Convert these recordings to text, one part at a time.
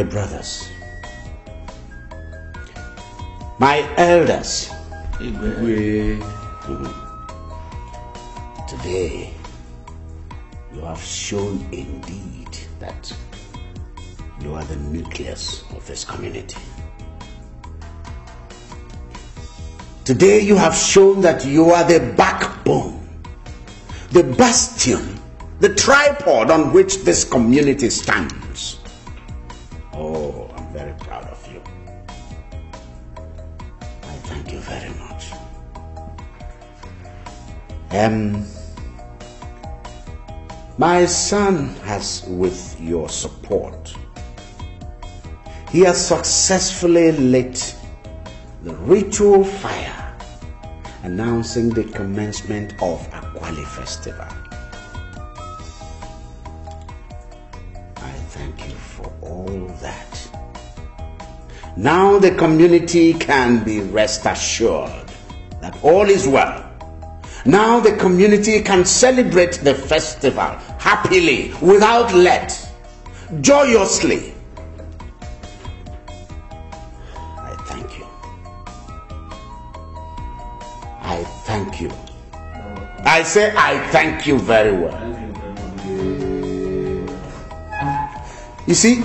My brothers, my elders, today you have shown indeed that you are the nucleus of this community. Today you have shown that you are the backbone, the bastion, the tripod on which this community stands. Oh, I'm very proud of you. I thank you very much. My son has, with your support, he has successfully lit the ritual fire announcing the commencement of Akwali Festival. I thank you for all that. Now the community can be rest assured that all is well. Now the community can celebrate the festival happily, without let, joyously. I thank you. I thank you. I say I thank you very well. You see,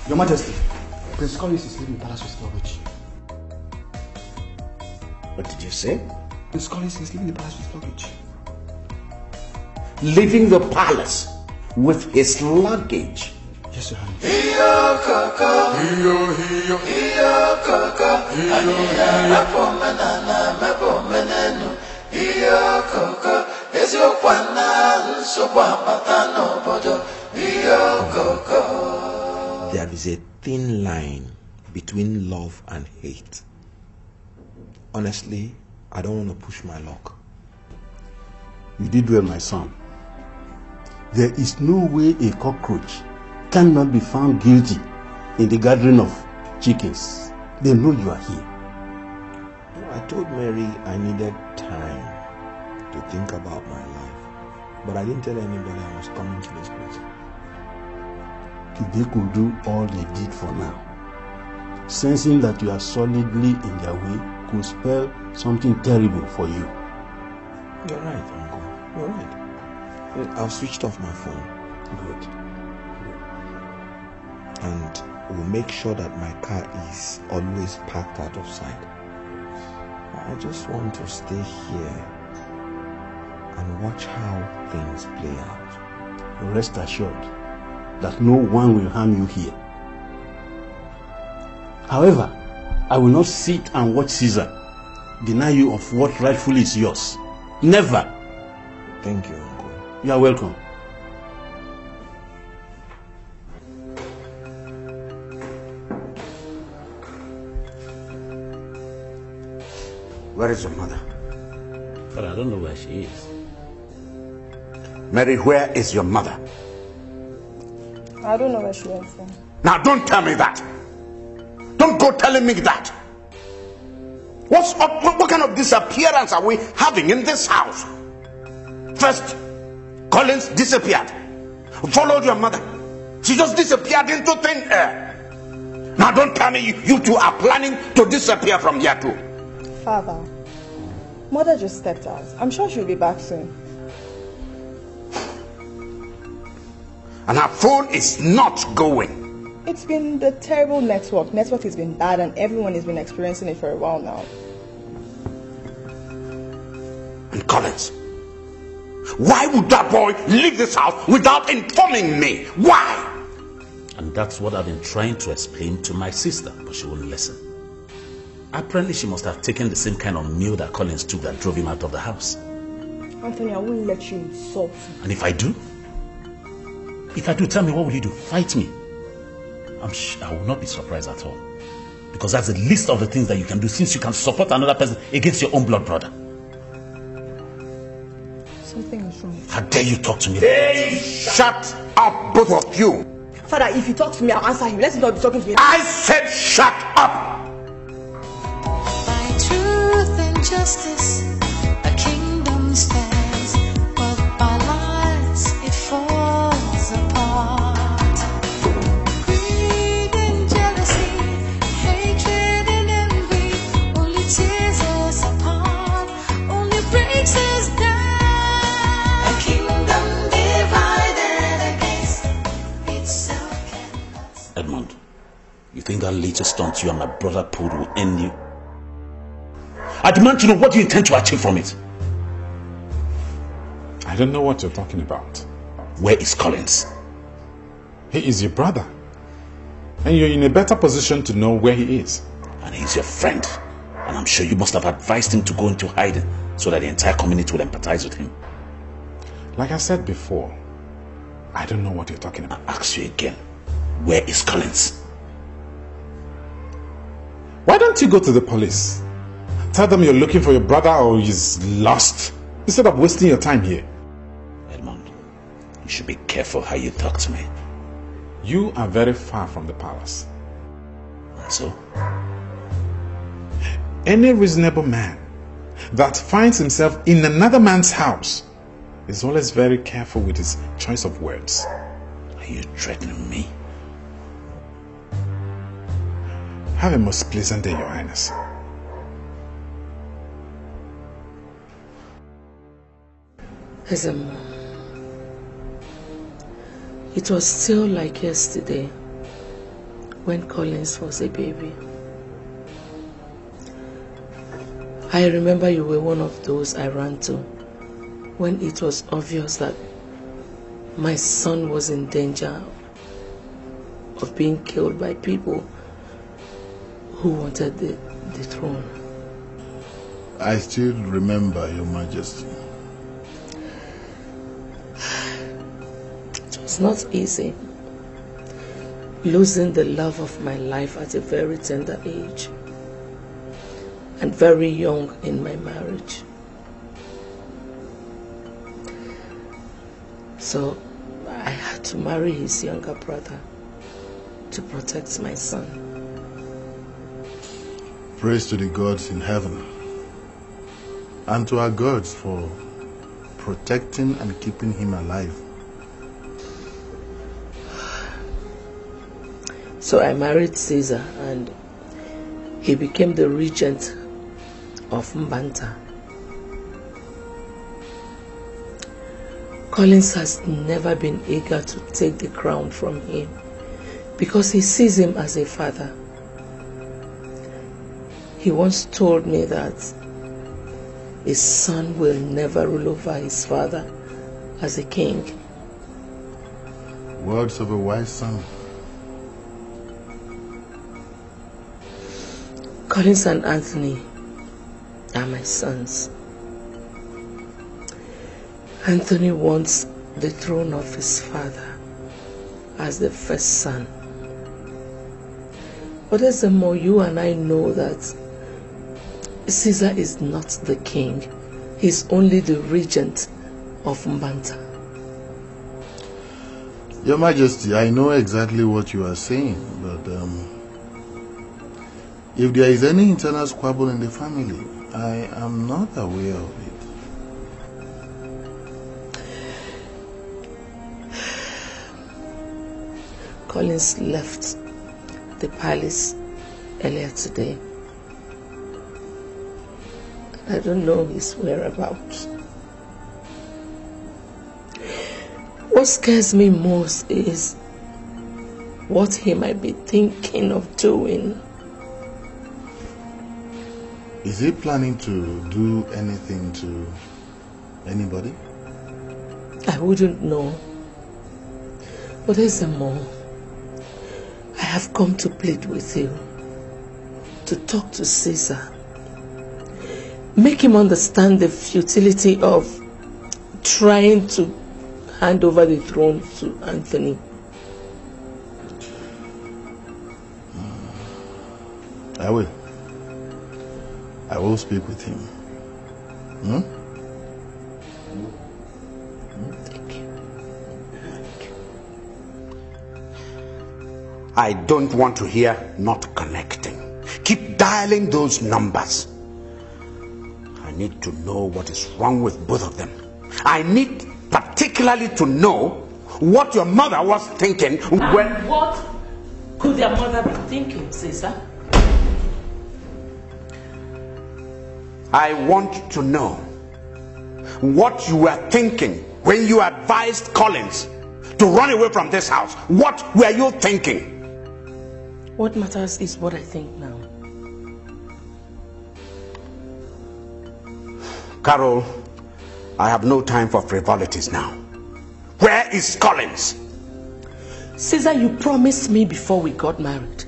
Your Majesty, Prince Collins is leaving the palace with luggage. What did you say? Prince Collins is leaving the palace with luggage. Leaving the palace with his luggage? Yes, Your Highness. There is a thin line between love and hate. Honestly, I don't want to push my luck. You did well, my son. There is no way a cockroach cannot be found guilty in the gathering of chickens. They know you are here. I told Mary I needed time to think about my life, but I didn't tell anybody I was coming to this place. If they could do all they did for now, sensing that you are solidly in their way could spell something terrible for you. You're right, Uncle. You're right. I've switched off my phone. Good. And we'll make sure that my car is always parked out of sight. I just want to stay here and watch how things play out. Rest assured that no one will harm you here. However, I will not sit and watch Caesar deny you of what rightfully is yours. Never. Thank you, Uncle. You are welcome. Where is your mother? But I don't know where she is. Mary, where is your mother? I don't know where she went from. Now don't tell me that. Don't go telling me that. What kind of disappearance are we having in this house? First, Collins disappeared. Followed your mother. She just disappeared into thin air. Now don't tell me you two are planning to disappear from here too. Father, Mother just stepped out. I'm sure she'll be back soon. And her phone is not going. It's been the terrible network. Network has been bad and everyone has been experiencing it for a while now. And Collins, why would that boy leave this house without informing me? Why? And that's what I've been trying to explain to my sister, but she wouldn't listen. Apparently she must have taken the same kind of meal that Collins took that drove him out of the house. Anthony, I won't let you insult me. And if I do? If I do, tell me, what will you do? Fight me? I will not be surprised at all. Because that's the least of the things that you can do, since you can support another person against your own blood brother. Something is wrong. How dare you talk to me? Hey, shut up, both of you. Father, if you talk to me, I'll answer you. Let's not be talking to me. I said shut up. By truth and justice, a kingdom stands, but by lies it falls apart. You think that little stunt you and my brother pulled will end you? I demand to know what you intend to achieve from it. I don't know what you're talking about. Where is Collins? He is your brother. And you're in a better position to know where he is. And he's your friend. And I'm sure you must have advised him to go into hiding so that the entire community will empathize with him. Like I said before, I don't know what you're talking about. I ask you again, where is Collins? Why don't you go to the police? Tell them you're looking for your brother or he's lost, instead of wasting your time here. Edmund, you should be careful how you talk to me. You are very far from the palace. And so? Any reasonable man that finds himself in another man's house is always very careful with his choice of words. Are you threatening me? Have a most pleasant day, Your Highness. It was still like yesterday when Collins was a baby. I remember you were one of those I ran to when it was obvious that my son was in danger of being killed by people who wanted the throne. I still remember, Your Majesty. It was not easy, losing the love of my life at a very tender age and very young in my marriage. So I had to marry his younger brother to protect my son. Praise to the gods in heaven and to our gods for protecting and keeping him alive. So I married Caesar and he became the regent of Mbanta. Collins has never been eager to take the crown from him because he sees him as a father. He once told me that his son will never rule over his father as a king. Words of a wise son. Collins and Anthony are my sons. Anthony wants the throne of his father as the first son. But as the more you and I know that Caesar is not the king, he's only the regent of Mbanta. Your Majesty, I know exactly what you are saying, but if there is any internal squabble in the family, I am not aware of it. Collins left the palace earlier today. I don't know his whereabouts. What scares me most is what he might be thinking of doing. Is he planning to do anything to anybody? I wouldn't know. But there's more. I have come to plead with you to talk to Caesar. Make him understand the futility of trying to hand over the throne to Anthony. I will. I will speak with him. Thank you. I don't want to hear not connecting. Keep dialing those numbers. I need to know what is wrong with both of them. I need particularly to know what your mother was thinking when... What could their mother be thinking, Caesar? I want to know what you were thinking when you advised Collins to run away from this house. What were you thinking? What matters is what I think now. Carol, I have no time for frivolities now. Where is Collins? Caesar, you promised me before we got married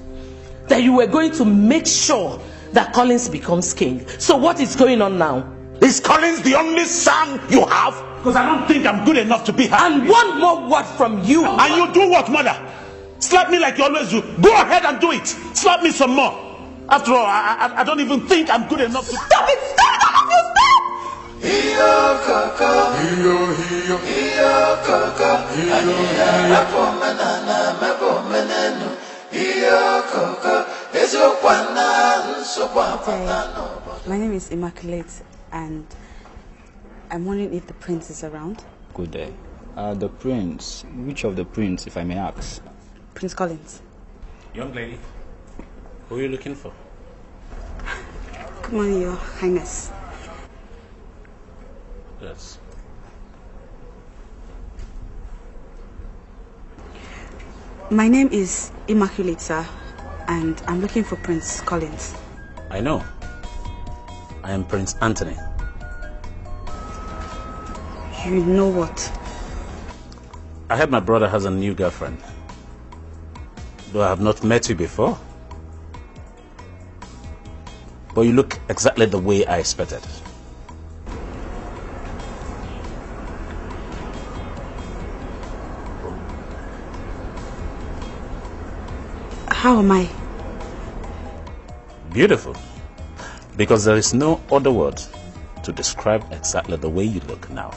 that you were going to make sure that Collins becomes king. So what is going on now? Is Collins the only son you have? Because I don't think I'm good enough to be her. And one more word from you. And you do what, mother? Slap me like you always do. Go ahead and do it. Slap me some more. After all, I don't even think I'm good enough to... Stop it! Stop it! All of you, stop! My name is Immaculate and I'm wondering if the prince is around. Good day. The prince, which of the prince, if I may ask? Prince Collins. Young lady, who are you looking for? Good morning, Your Highness. Yes. My name is Immaculate, sir, and I'm looking for Prince Collins. I know. I am Prince Anthony. You know what? I heard my brother has a new girlfriend. Though I have not met you before. But you look exactly the way I expected. How am I? Beautiful. Because there is no other word to describe exactly the way you look now.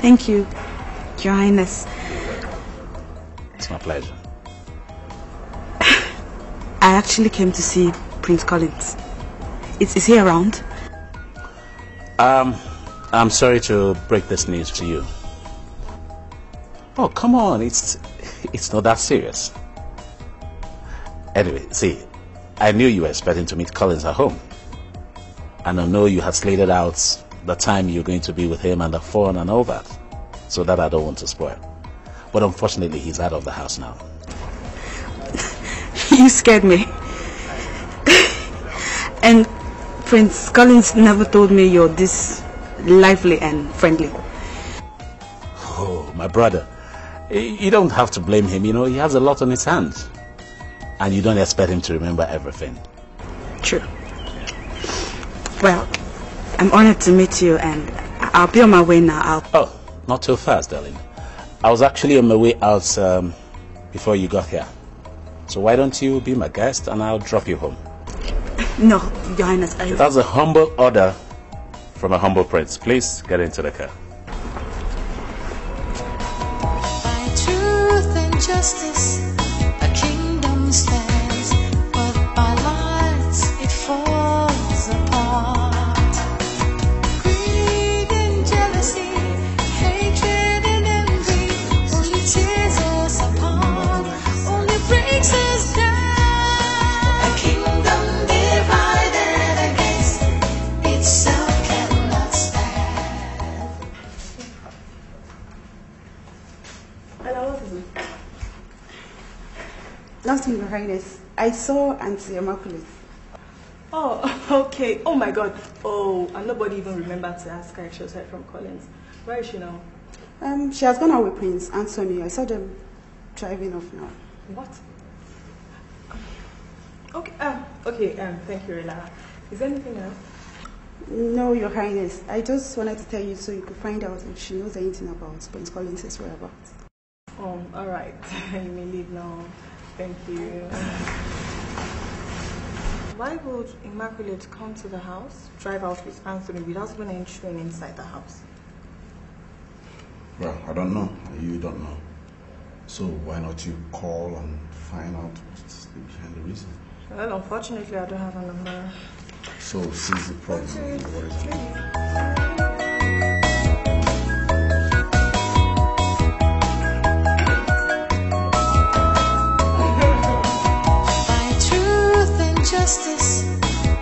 Thank you, Your Highness. It's my pleasure. I actually came to see Prince Collins. Is he around? I'm sorry to break this news to you. Oh, come on, it's not that serious. Anyway, see, I knew you were expecting to meet Collins at home. And I know you had slated out the time you're going to be with him and the phone and all that. So that I don't want to spoil. But unfortunately, he's out of the house now. You scared me. And Prince Collins never told me you're this lively and friendly. Oh, my brother. You don't have to blame him, you know, he has a lot on his hands. And you don't expect him to remember everything. True. Well, I'm honored to meet you and I'll be on my way now. Oh, not too fast, darling. I was actually on my way out before you got here. So why don't you be my guest and I'll drop you home? No, Your Highness, That's a humble order from a humble prince. Please get into the car. By truth and justice, a kingdom stands, but by lies it falls apart. Greed and jealousy, hatred and envy, only tears us apart, only breaks us down. A kingdom divided against itself cannot stand. Hello, what is it? Nothing, Your Highness. I saw Auntie Immaculate. Oh, okay. Oh my God. Oh, and nobody even remembered to ask her if she was heard from Collins. Where is she now? She has gone out with Prince Anthony. I saw them driving off now. What? Okay. Okay. Thank you, Rela. Is there anything else? No, Your Highness. I just wanted to tell you so you could find out if she knows anything about Prince Collins' whereabouts. Oh, all right. You may leave now. Thank you. Why would Immaculate come to the house, drive out with Anthony without even entering inside the house? Well, I don't know. You don't know. So why not you call and find out what's behind the reason? Well, unfortunately, I don't have a number. So since the problem, what is it? By truth and justice,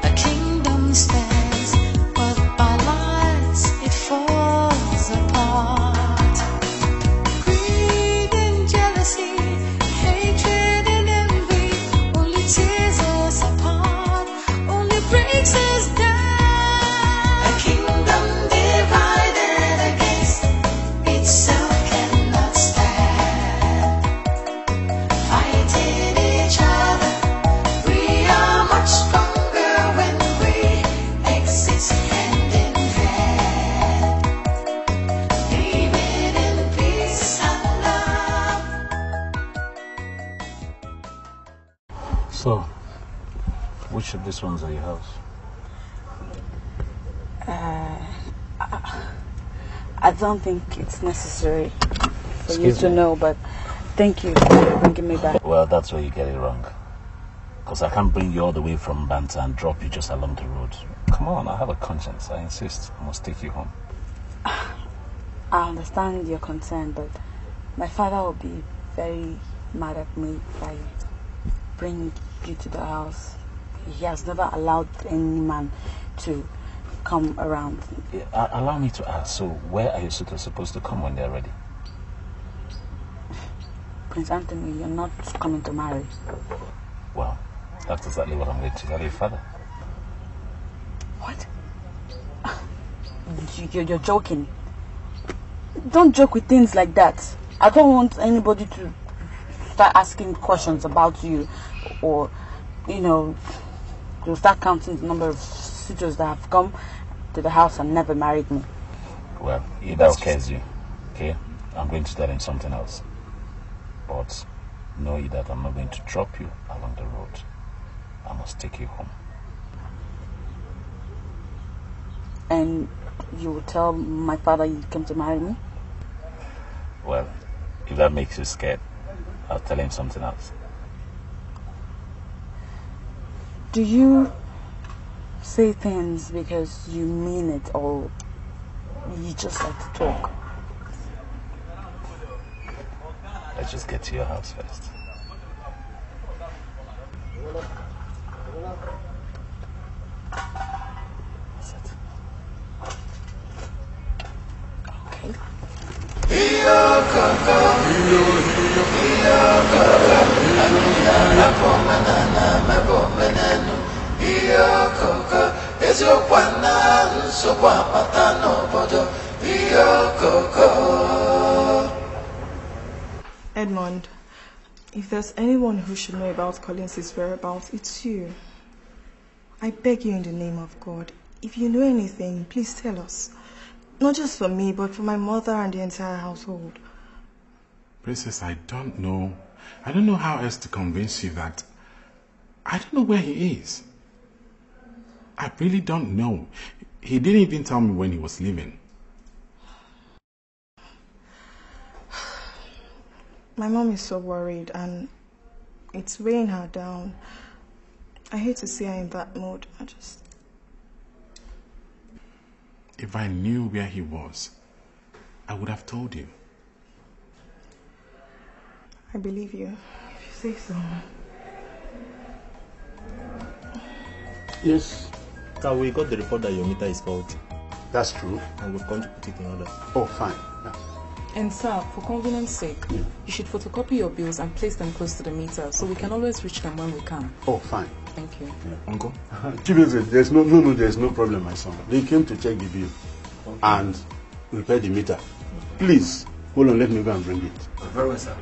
a kingdom stands, but by lies it falls apart. Greed and jealousy, breaks us down. A kingdom divided against itself cannot stand. Fighting each other, we are much stronger when we exist hand in hand. Living in peace and love. So, which of these ones are your house? I don't think it's necessary for you Excuse to me? know, but thank you for bringing me back. Well, that's where you get it wrong. Because I can't bring you all the way from Banta and drop you just along the road. Come on, I have a conscience. I insist. I must take you home. I understand your concern, but my father will be very mad at me if I bring you to the house. He has never allowed any man to come around. Allow me to ask, so where are you supposed to come when they're ready? Prince Anthony, you're not coming to marry. Well, that's exactly what I'm going to tell your father. What? You're joking. Don't joke with things like that. I don't want anybody to start asking questions about you, or, you know, to start counting the number of suitors that have come to the house and never married me. Well, if that scares you, okay, I'm going to tell him something else. But know that I'm not going to drop you along the road. I must take you home. And you will tell my father you came to marry me? Well, if that makes you scared, I'll tell him something else. Do you say things because you mean it, or you just like to talk? Let's just get to your house first. Edmond, if there's anyone who should know about Collins' whereabouts, it's you. I beg you in the name of God, if you know anything, please tell us. Not just for me, but for my mother and the entire household. Princess, I don't know how else to convince you that I don't know where he is. I really don't know. He didn't even tell me when he was leaving. My mom is so worried and it's weighing her down. I hate to see her in that mood. If I knew where he was, I would have told you. I believe you, if you say so. Yes. We got the report that your meter is faulty. That's true. And we've come to put it in order. Oh, fine. Yeah. And sir, for convenience sake, you should photocopy your bills and place them close to the meter so we can always reach them when we can. Oh, fine. Thank you. Yeah. Uncle? There's no problem, my son. They came to check the bill and repair the meter. Please, hold on, let me go and bring it. Very well, sir.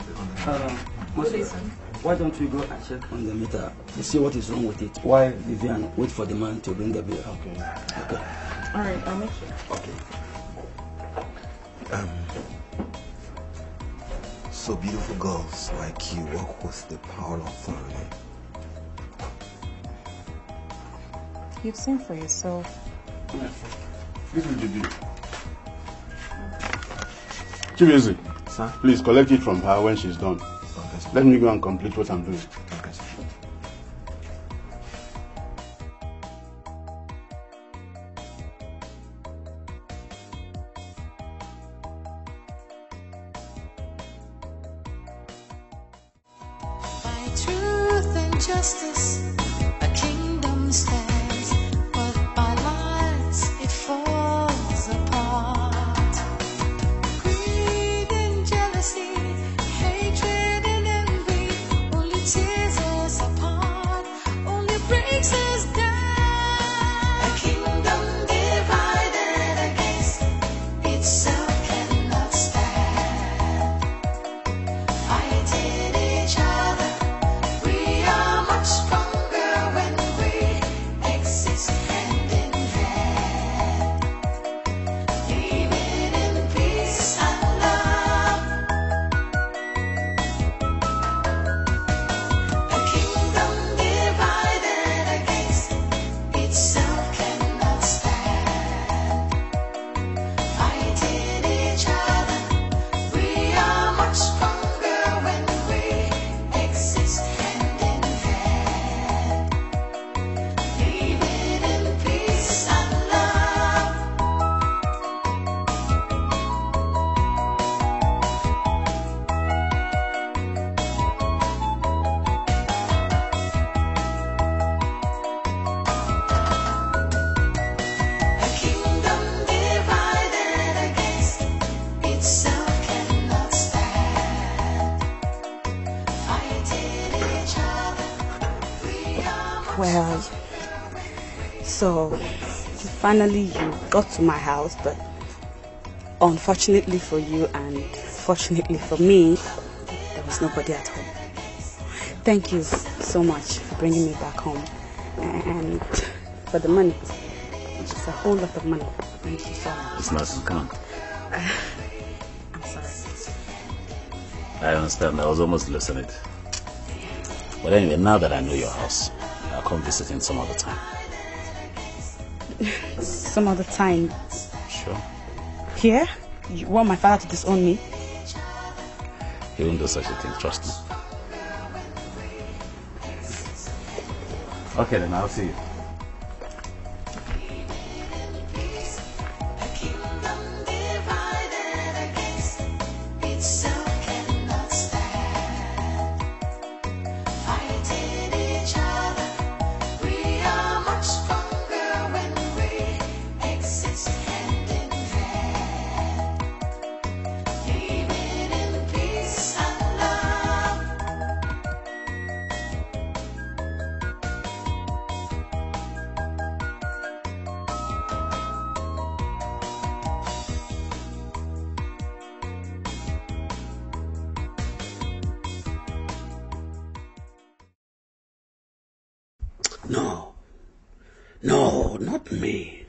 Why don't we go and check on the meter to see what is wrong with it while Vivian wait for the man to bring the bill? Okay. All right, I'll make sure. Okay. So beautiful girls like you work with the power of authority. You've seen for yourself. This is the bill. Chibueze, sir, please collect it from her when she's done. Okay, sir. Let me go and complete what I'm doing. Okay, sir. By truth and justice, a kingdom stands, but by lies it falls apart. Greed and jealousy, hatred and envy, only tears us apart, only breaks us down. So, finally you got to my house, but unfortunately for you and fortunately for me, there was nobody at home. Thank you so much for bringing me back home. And for the money. It's a whole lot of money. Thank you so much. It's nice. Come on. I'm sorry. I understand. I was almost losing it. But anyway, now that I know your house, I'll come visiting some other time. Some other time? Sure. Here? You want my father to disown me? He won't do such a thing, trust me. Okay then, I'll see you. No, not me.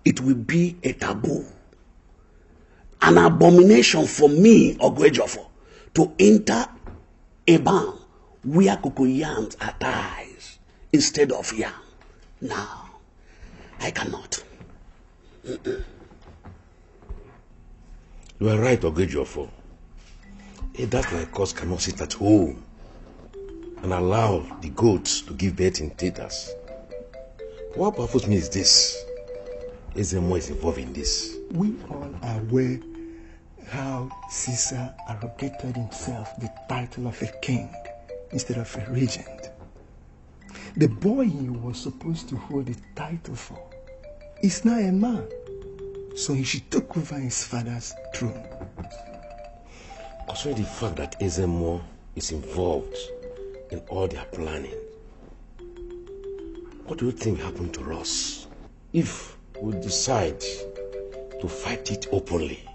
It will be a taboo, an abomination for me, Ogwejofo, to enter a barn where cocoyams are ties instead of yam. Now, I cannot. You are right, Ogwejofo. A dad like us cannot sit at home and allow the goats to give birth in theaters. What purpose me is this? Ezemo is involved in this. We all are aware how Caesar arrogated himself the title of a king instead of a regent. The boy he was supposed to hold the title for is now a man, so he should take over his father's throne. Also the fact that Ezemo is involved in all their planning. What do you think happened to us if we decide to fight it openly?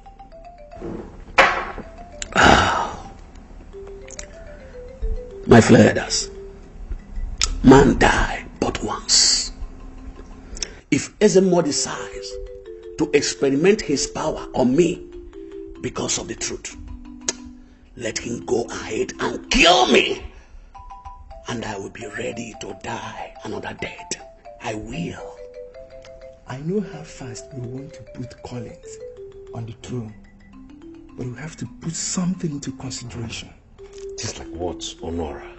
My fleders, man die but once. If Ezemo decides to experiment his power on me because of the truth, let him go ahead and kill me. And I will be ready to die another death. I will. I know how fast we want to put Collins on the throne, but we have to put something into consideration. Just like what, Honora?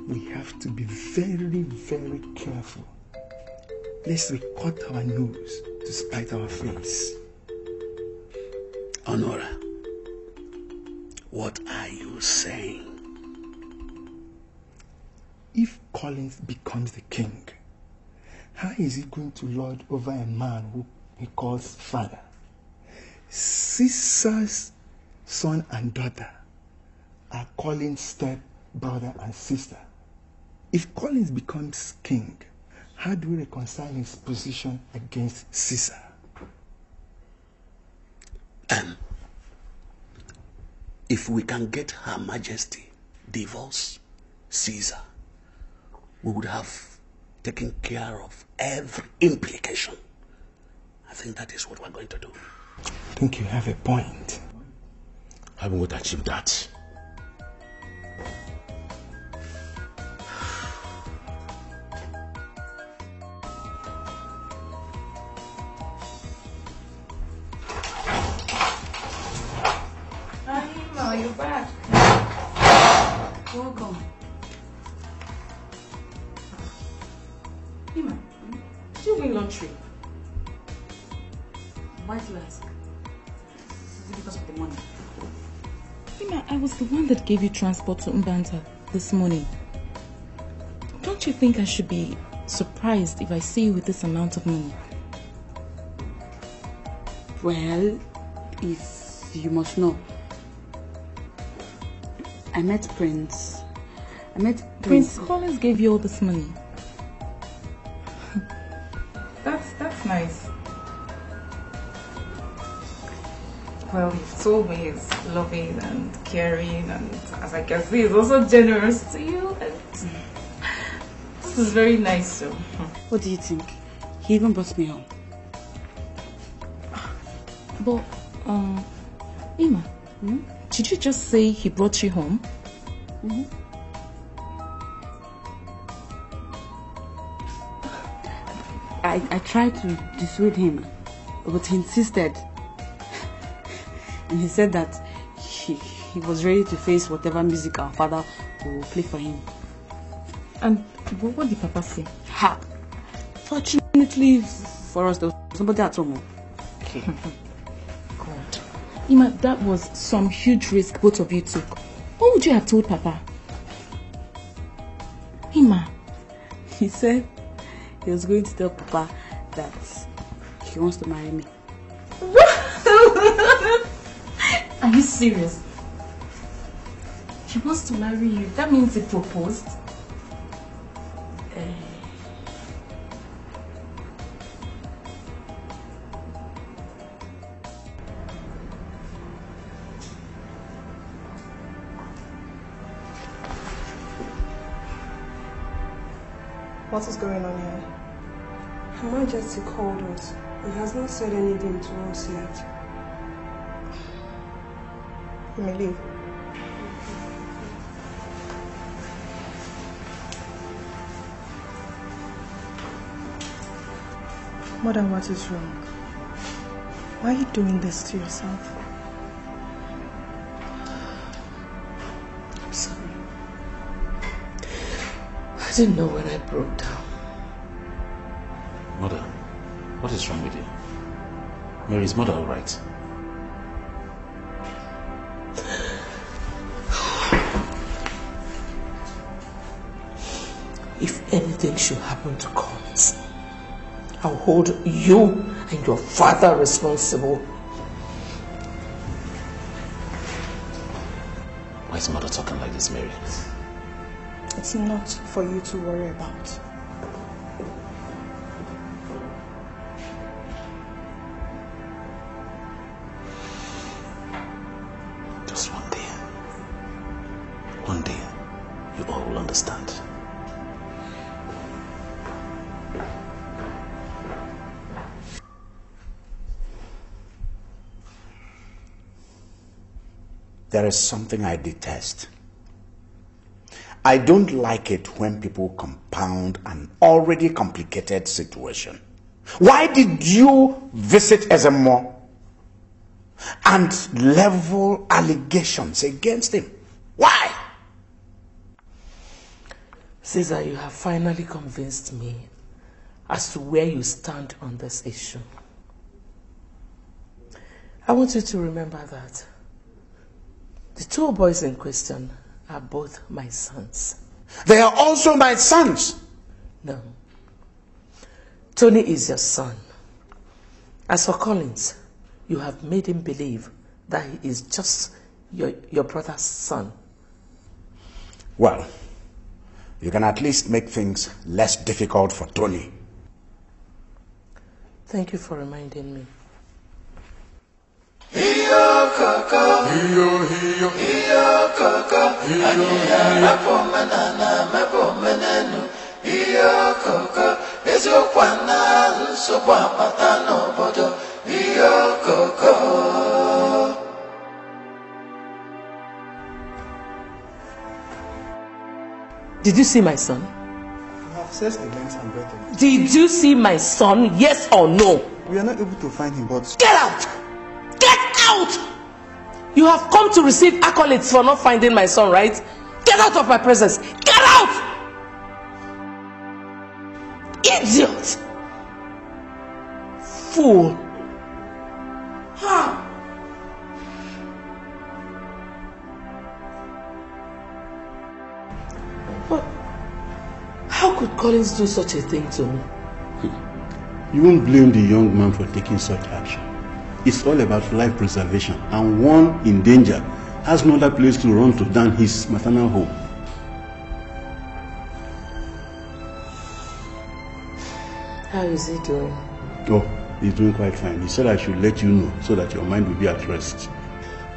We have to be very, very careful. Lest we cut our nose to spite our face. Honora, what are you saying? If Collins becomes the king, how is he going to lord over a man who he calls father? Caesar's son and daughter are Collins' step brother and sister. If Collins becomes king, how do we reconcile his position against Caesar? If we can get Her Majesty divorce Caesar, we would have taken care of every implication. I think that is what we're going to do. I think you have a point. How are we going to achieve that? Are you back? Welcome. Ima, did you win lottery? Why do you ask? Is it because of the money? Ima, I was the one that gave you transport to Mbanta this morning. Don't you think I should be surprised if I see you with this amount of money? Well, if you must know, I met Prince. Prince Collins gave you all this money. That's nice. Well, he's always loving and caring, and as I can see, he's also generous to you. And this is very nice. So, what do you think? He even brought me home. But, Ima, did you just say he brought you home? I tried to dissuade him, but he insisted. And he said that he was ready to face whatever music our father will play for him. And what did Papa say? Fortunately for us, there was somebody at home. Okay. God. Ima, that was some huge risk both of you took. What would you have told Papa? Ima. He said he was going to tell Papa that he wants to marry me. Are you serious? He wants to marry you. That means he proposed. What is going on here? Her Majesty called us. He has not said anything to us yet. You may leave. Mother, what is wrong? Why are you doing this to yourself? I'm sorry. I didn't know when I broke down. Mother, what is wrong with you? Mary's mother all right? If anything should happen to Collins, I'll hold you and your father responsible. Why is mother talking like this, Mary? It's not for you to worry about. Just one day. One day, you all will understand. There is something I detest. I don't like it when people compound an already complicated situation. Why did you visit Ezemo and level allegations against him? Why? Caesar, you have finally convinced me as to where you stand on this issue. I want you to remember that the two boys in question are both my sons. They are also my sons. No. Tony is your son. As for Collins, you have made him believe that he is just your brother's son. Well, you can at least make things less difficult for Tony. Thank you for reminding me. Iyo koko, iyo koko, aniya mepo menana, mepo menenu. Iyo koko, ezokwana nsogbu apata n'obodo. Iyo koko. Did you see my son? We have searched the lengths and breadth of it. Did you see my son? Yes or no? We are not able to find him, but... Get out! Get out! You have come to receive accolades for not finding my son, right? Get out of my presence! Get out! Idiot! Fool! Ha! But how could Collins do such a thing to me? You won't blame the young man for taking such action. It's all about life preservation, and one in danger has no other place to run to than his maternal home. How is he doing? Oh, he's doing quite fine. He said I should let you know so that your mind will be at rest.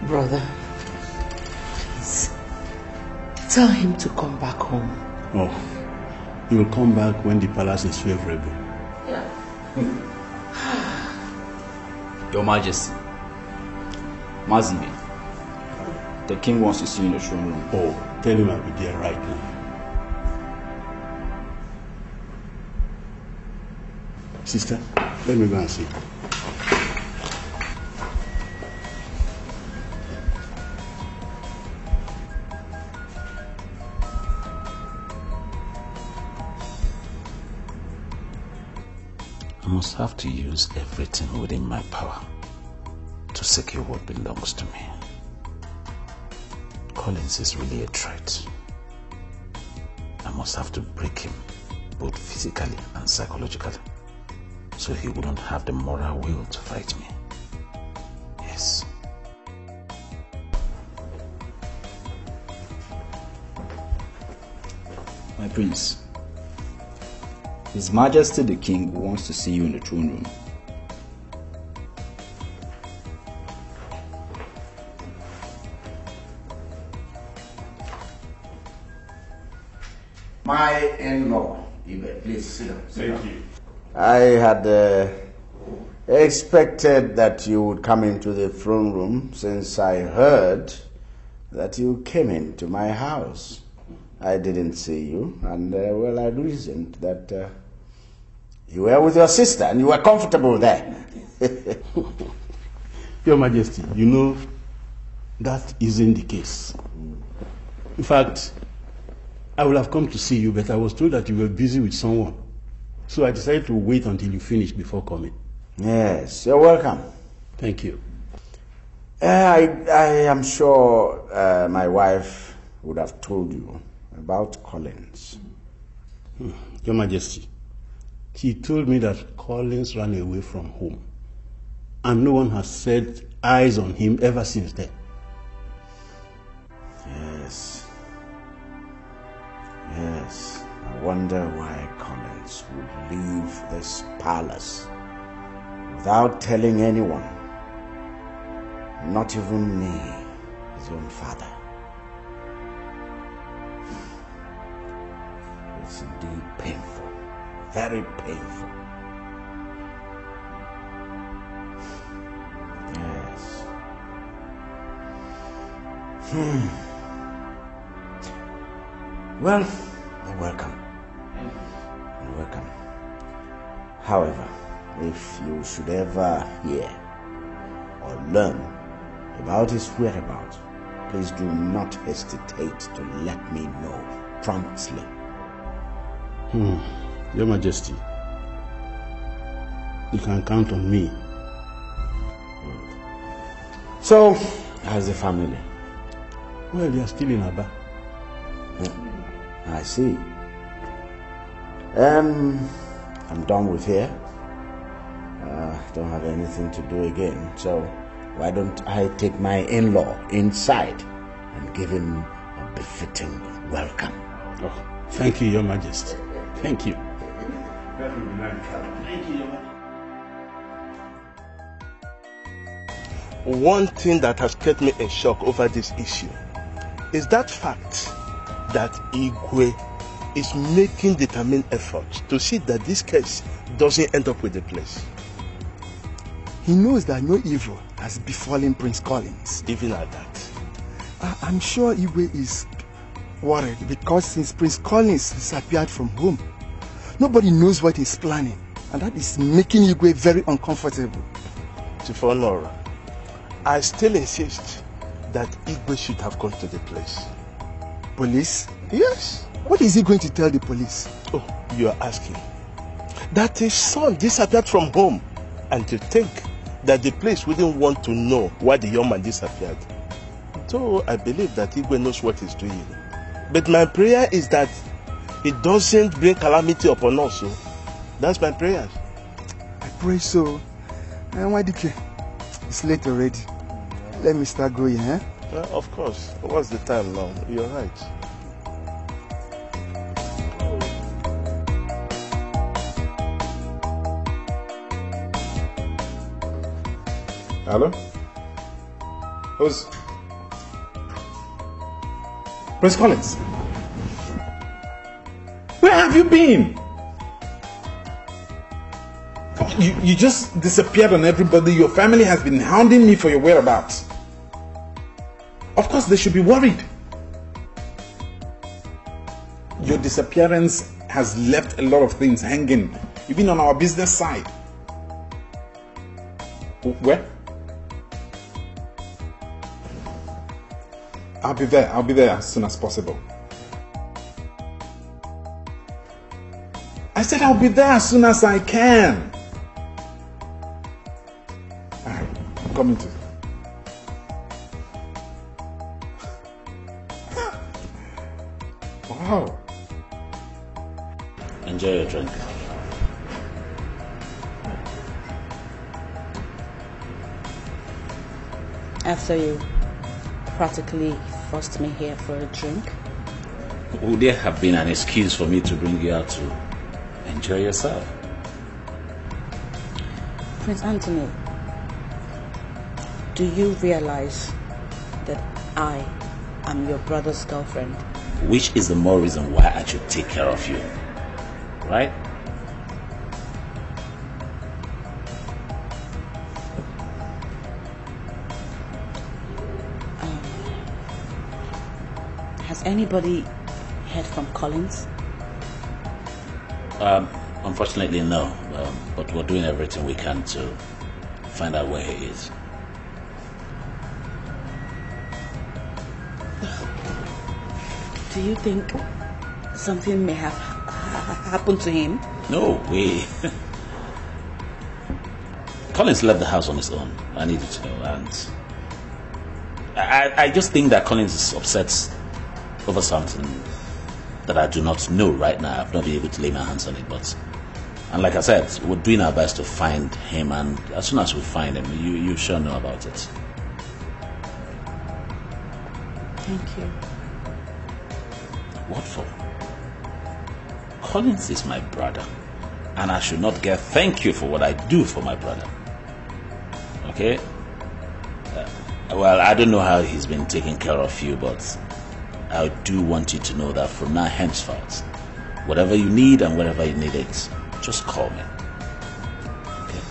Brother, please, tell him to come back home. Oh, he will come back when the palace is favorable. Yeah. Your Majesty, Mazime, the king wants to see you in the throne room. Oh, tell him I'll be there right now. Sister, let me go and see. I must have to use everything within my power to secure what belongs to me. Collins is really a threat. I must have to break him, both physically and psychologically, so he wouldn't have the moral will to fight me. Yes. My prince, His Majesty the King wants to see you in the throne room. My in-law, Ibe, please sit down. Thank you. I had expected that you would come into the throne room since I heard that you came into my house. I didn't see you, and well, I reasoned that you were with your sister and you were comfortable there. Your Majesty, you know, that isn't the case. In fact, I would have come to see you, but I was told that you were busy with someone. So I decided to wait until you finish before coming. Yes, you're welcome. Thank you. I am sure my wife would have told you about Collins. Your Majesty, she told me that Collins ran away from home, and no one has set eyes on him ever since then. Yes. Yes. I wonder why Collins would leave this palace without telling anyone, not even me, his own father. It's indeed painful, very painful. Yes. Well, you're welcome. You're welcome. However, if you should ever hear or learn about his whereabouts, please do not hesitate to let me know promptly. Your Majesty, you can count on me. So, how's the family? Well, they are still in Aba. I see. I'm done with here. Don't have anything to do again. So why don't I take my in-law inside and give him a befitting welcome? Oh, thank you, Your Majesty. Thank you. That would be nice. Thank you, Your Majesty. One thing that has kept me in shock over this issue is that fact that Igwe is making determined efforts to see that this case doesn't end up with the place. He knows that no evil has befallen Prince Collins. Even at that. I'm sure Igwe is worried because since Prince Collins disappeared from home, nobody knows what he's planning, and that is making Igwe very uncomfortable. Chief Honora, I still insist that Igwe should have gone to the place. Police? Yes. What is he going to tell the police? Oh, you are asking. That his son disappeared from home, and to think that the place wouldn't want to know why the young man disappeared. So I believe that Igwe knows what he's doing. But my prayer is that he doesn't bring calamity upon us. So that's my prayer. I pray so. Wadike, it's late already. Let me start going, eh? Of course. What's the time now? You're right. Hello? Who's... Prince Collins? Where have you been? You just disappeared on everybody. Your family has been hounding me for your whereabouts. Of course they should be worried. Your disappearance has left a lot of things hanging, even on our business side. Where? I'll be there as soon as possible. I said I'll be there as soon as I can. Alright, I'm coming to. Wow. Enjoy your drink. After you practically forced me here for a drink. Would there have been an excuse for me to bring you out to enjoy yourself? Prince Anthony, do you realize that I am your brother's girlfriend? Which is the more reason why I should take care of you, right? Has anybody heard from Collins? Unfortunately, no. But we're doing everything we can to find out where he is. Do you think something may have happened to him? No way. Collins left the house on his own. I needed to know, and I just think that Collins is upset over something that I do not know right now. I've not been able to lay my hands on it, and like I said, we're doing our best to find him, and as soon as we find him, you sure know about it. Thank you. What for? Collins is my brother, and I should not get thank you for what I do for my brother. Okay? Well, I don't know how he's been taking care of you, but I do want you to know that from now henceforth, whatever you need and wherever you need it, just call me. Okay?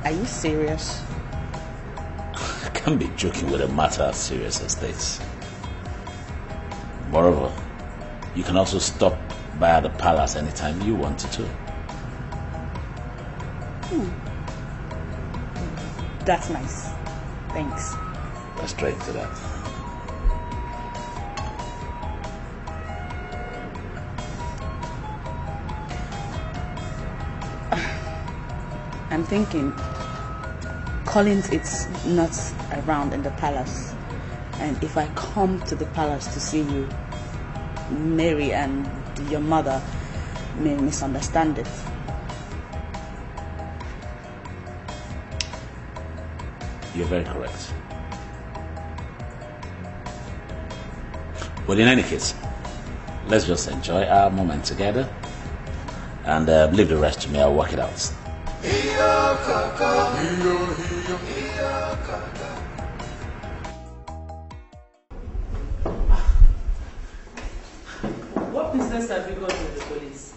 Are you serious? I can't be joking with a matter as serious as this. Moreover, you can also stop by at the palace anytime you want to. That's nice. Thanks. Let's straight to that. I'm thinking Collins is not around in the palace, and if I come to the palace to see you, Mary and your mother may misunderstand it. You're very correct. But in any case, let's just enjoy our moment together and leave the rest to me. I'll work it out. What business have you got with the police?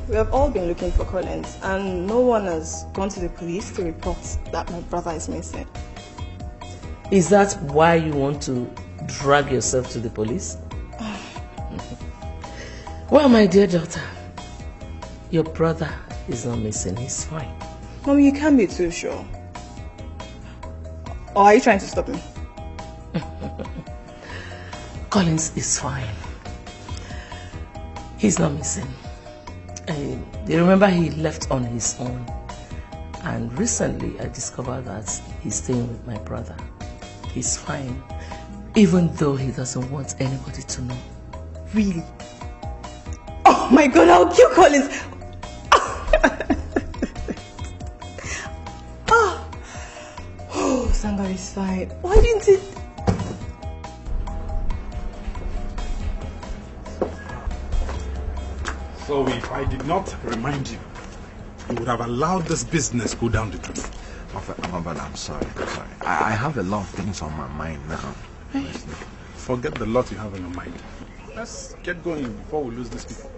We have all been looking for Collins, and no one has gone to the police to report that my brother is missing. Is that why you want to drag yourself to the police? Well, my dear daughter, your brother is not missing. He's fine. Mom, you can't be too sure. Or are you trying to stop me? Collins is fine. He's not missing. You remember he left on his own, and recently I discovered that he's staying with my brother. He's fine, even though he doesn't want anybody to know. Really? Oh my God, I'll kill Collins! Oh, somebody's fine. Why didn't it? So if I did not remind you, you would have allowed this business go down the drain. Amabala, I'm sorry. I have a lot of things on my mind now. Forget the lot you have on your mind. Let's get going before we lose these people.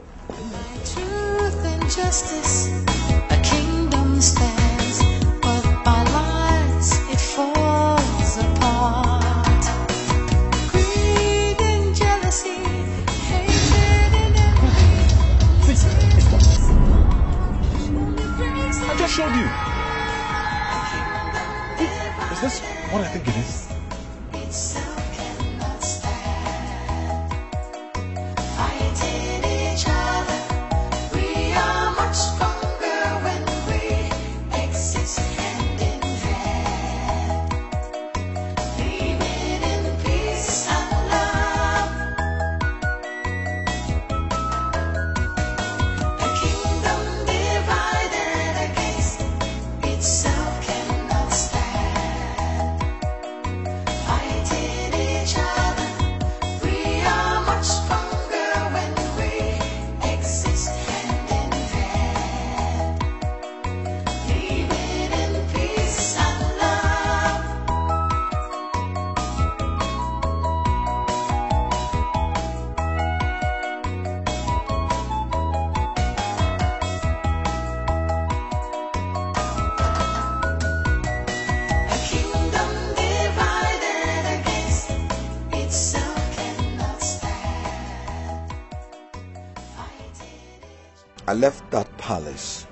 Truth and justice, a kingdom stands, but by lies it falls apart. Greed and jealousy, hatred and envy. I just showed you. Is this what I think it is? Itself cannot stand. Fighting each other, we are much stronger when we exist hand in hand. Living in peace and love. A kingdom divided against itself cannot stand. Fighting each other, we are much stronger when we exist hand in hand. Living in peace and love. A kingdom divided against itself cannot stand. I left that palace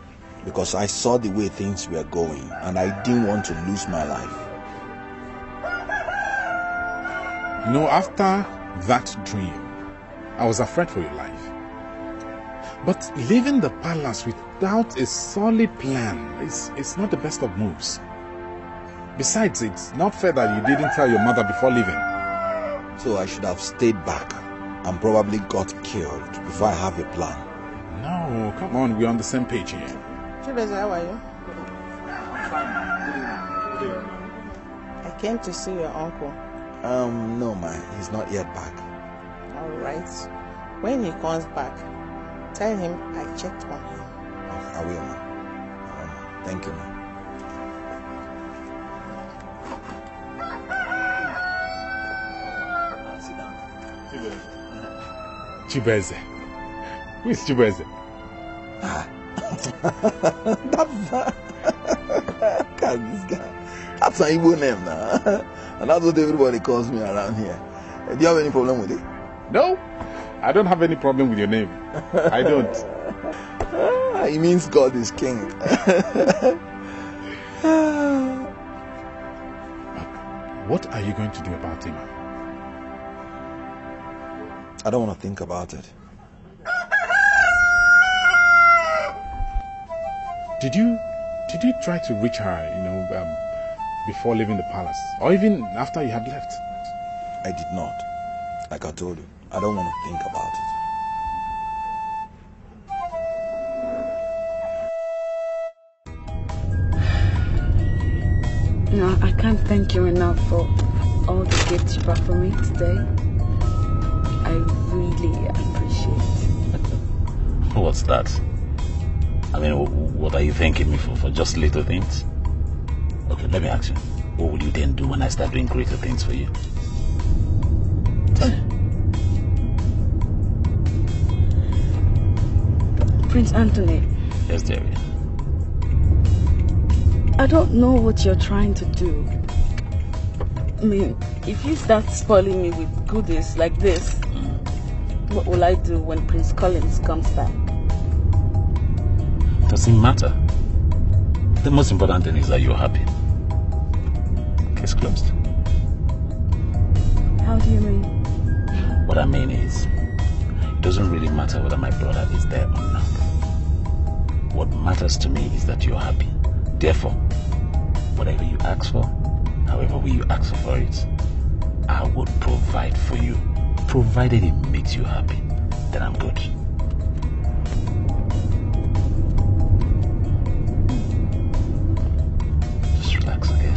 because I saw the way things were going and I didn't want to lose my life. You know, after that dream, I was afraid for your life. But leaving the palace without a solid plan is not the best of moves. Besides, it's not fair that you didn't tell your mother before leaving. So I should have stayed back and probably got killed before I have a plan. No, come on, we're on the same page here. Chibeze, how are you? I came to see your uncle. No, man, he's not yet back. All right. When he comes back, tell him I checked on him. I will, man. Thank you, man. Chibeze. Who is Chibeze? God, this guy. That's an Igbo name now. And that's what everybody calls me around here. Do you have any problem with it? No, I don't have any problem with your name. I don't. It means God is king. What are you going to do about him? I don't want to think about it. Did you try to reach her, before leaving the palace? Or even after you had left? I did not. Like I told you, I don't want to think about it. No, I can't thank you enough for all the gifts you brought for me today. I really appreciate it. What's that? I mean, what are you thanking me for just little things? Okay, let me ask you. What will you then do when I start doing greater things for you? Prince Anthony. Yes, dearie. I don't know what you're trying to do. I mean, if you start spoiling me with goodies like this, what will I do when Prince Collins comes back? Doesn't matter. The most important thing is that you're happy. Case closed. How do you mean? What I mean is, it doesn't really matter whether my brother is there or not. What matters to me is that you're happy. Therefore, whatever you ask for, however way you ask for it, I would provide for you. Provided it makes you happy, then I'm good. Just relax, okay?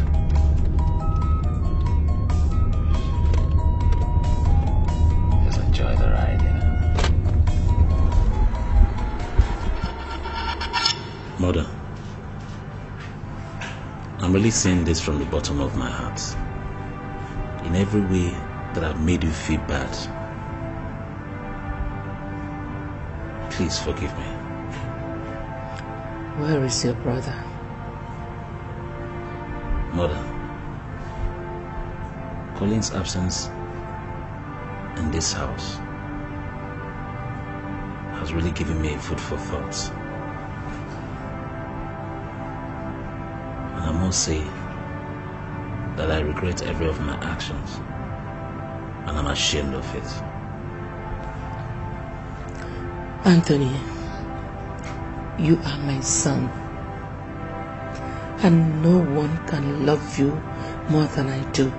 Just enjoy the ride, I'm really saying this from the bottom of my heart. In every way that I've made you feel bad, please forgive me. Where is your brother? Mother, Colin's absence in this house has really given me food for thought. And I must say that I regret every of my actions, and I'm ashamed of it. Anthony, you are my son, and no one can love you more than I do.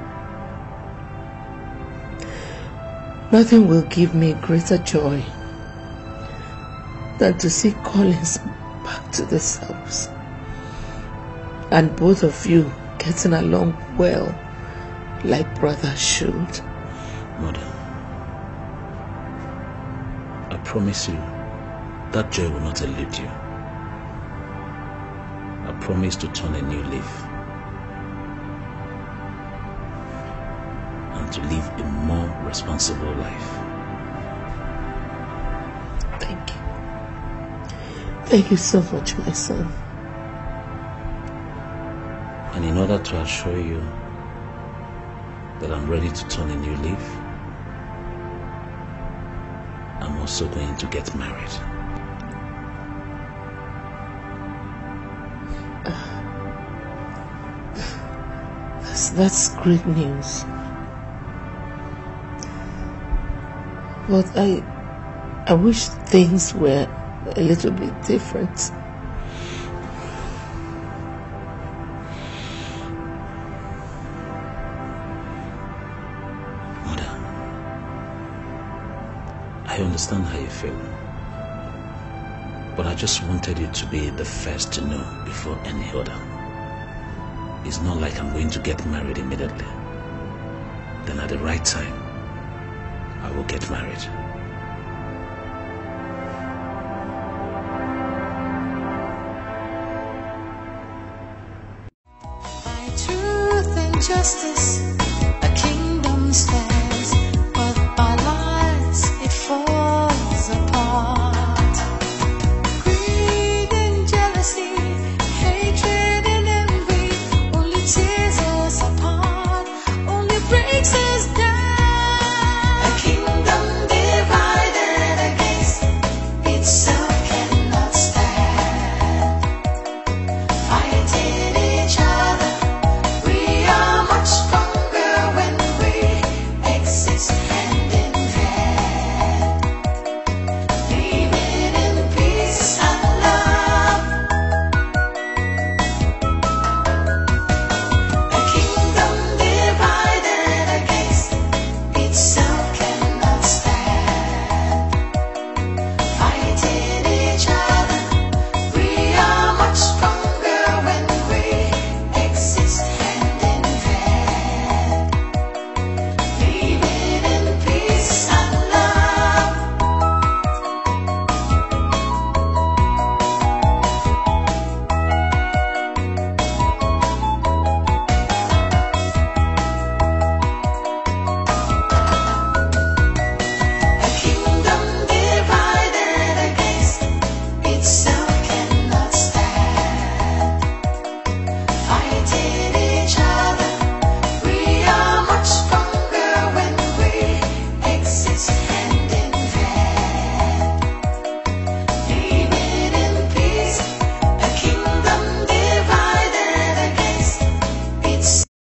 Nothing will give me greater joy than to see Collins back to this house, and both of you getting along well like brothers should. Mother, I promise you that joy will not elude you. I promise to turn a new leaf and to live a more responsible life. Thank you. Thank you so much, my son. And in order to assure you that I'm ready to turn a new leaf, I'm also going to get married. That's great news. But I wish things were a little bit different. Mother, I understand how you feel. But I just wanted you to be the first to know before any other. It's not like I'm going to get married immediately. Then at the right time, I will get married. By truth and justice, a kingdom stands.